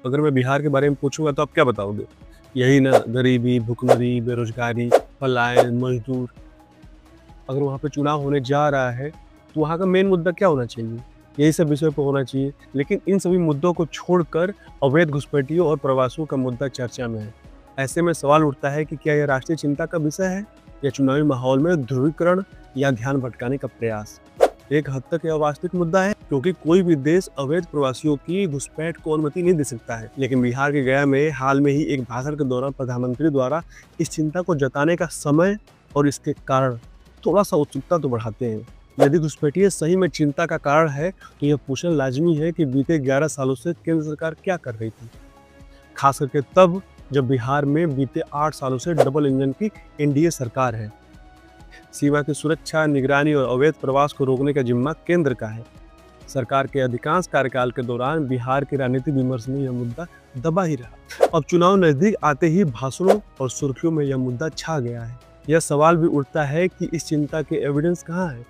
अगर मैं बिहार के बारे में पूछूंगा तो आप क्या बताओगे? यही ना, गरीबी, भुखमरी, बेरोजगारी, पलायन, मजदूर। अगर वहाँ पे चुनाव होने जा रहा है तो वहाँ का मेन मुद्दा क्या होना चाहिए? यही सब विषय पर होना चाहिए। लेकिन इन सभी मुद्दों को छोड़कर अवैध घुसपैठियों और प्रवासियों का मुद्दा चर्चा में है। ऐसे में सवाल उठता है कि क्या यह राष्ट्रीय चिंता का विषय है, या चुनावी माहौल में ध्रुवीकरण या ध्यान भटकाने का प्रयास? एक हद तक यह वास्तविक मुद्दा है, क्योंकि कोई भी देश अवैध प्रवासियों की घुसपैठ को अनुमति नहीं दे सकता है। लेकिन बिहार के गया में हाल में ही एक भाषण के दौरान प्रधानमंत्री द्वारा इस चिंता को जताने का समय और इसके कारण थोड़ा सा उत्सुकता तो बढ़ाते हैं। यदि घुसपैठिए सही में चिंता का कारण है तो यह पूछना लाजमी है कि बीते 11 सालों से केंद्र सरकार क्या कर रही थी, खास करके तब जब बिहार में बीते 8 सालों से डबल इंजन की एनडीए सरकार है। सीमा की सुरक्षा, निगरानी और अवैध प्रवास को रोकने का जिम्मा केंद्र का है। सरकार के अधिकांश कार्यकाल के दौरान बिहार के राजनीतिक विमर्श में यह मुद्दा दबा ही रहा। अब चुनाव नजदीक आते ही भाषणों और सुर्खियों में यह मुद्दा छा गया है। यह सवाल भी उठता है कि इस चिंता के एविडेंस कहाँ है?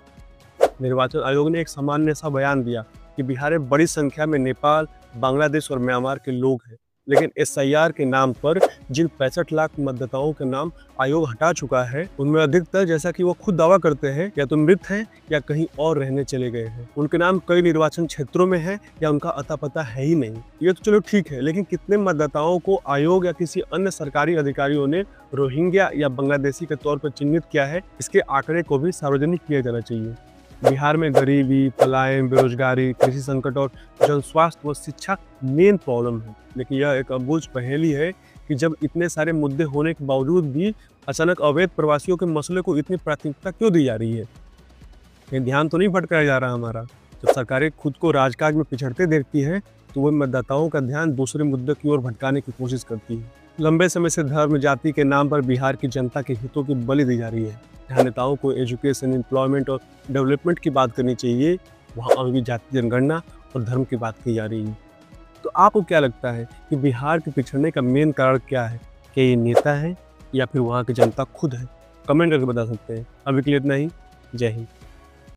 निर्वाचन आयोग ने एक सामान्य सा बयान दिया कि बिहार में बड़ी संख्या में नेपाल, बांग्लादेश और म्यांमार के लोग हैं। लेकिन एसआईआर के नाम पर जिन 65 लाख मतदाताओं के नाम आयोग हटा चुका है, उनमें अधिकतर, जैसा कि वो खुद दावा करते हैं, या तो मृत हैं या कहीं और रहने चले गए हैं। उनके नाम कई निर्वाचन क्षेत्रों में है या उनका अता पता है ही नहीं। ये तो चलो ठीक है, लेकिन कितने मतदाताओं को आयोग या किसी अन्य सरकारी अधिकारियों ने रोहिंग्या या बांग्लादेशी के तौर पर चिन्हित किया है, इसके आंकड़े को भी सार्वजनिक किया जाना चाहिए। बिहार में गरीबी, पलायन, बेरोजगारी, कृषि संकट और जनस्वास्थ्य व शिक्षा मेन प्रॉब्लम है। लेकिन यह एक अबूझ पहेली है कि जब इतने सारे मुद्दे होने के बावजूद भी अचानक अवैध प्रवासियों के मसले को इतनी प्राथमिकता क्यों दी जा रही है? कहीं ध्यान तो नहीं भटकाया जा रहा हमारा? जब सरकारें खुद को राजकाज में पिछड़ते देखती है तो वह मतदाताओं का ध्यान दूसरे मुद्दे की ओर भटकाने की कोशिश करती है। लंबे समय से धर्म, जाति के नाम पर बिहार की जनता के हितों की बलि दी जा रही है। जहाँ नेताओं को एजुकेशन, एम्प्लॉयमेंट और डेवलपमेंट की बात करनी चाहिए, वहाँ अभी भी जाति, जनगणना और धर्म की बात की जा रही है। तो आपको क्या लगता है कि बिहार के पिछड़ने का मेन कारण क्या है? क्या ये नेता है या फिर वहाँ की जनता खुद है? कमेंट करके बता सकते हैं। अभी के लिए इतना ही। जय हिंद।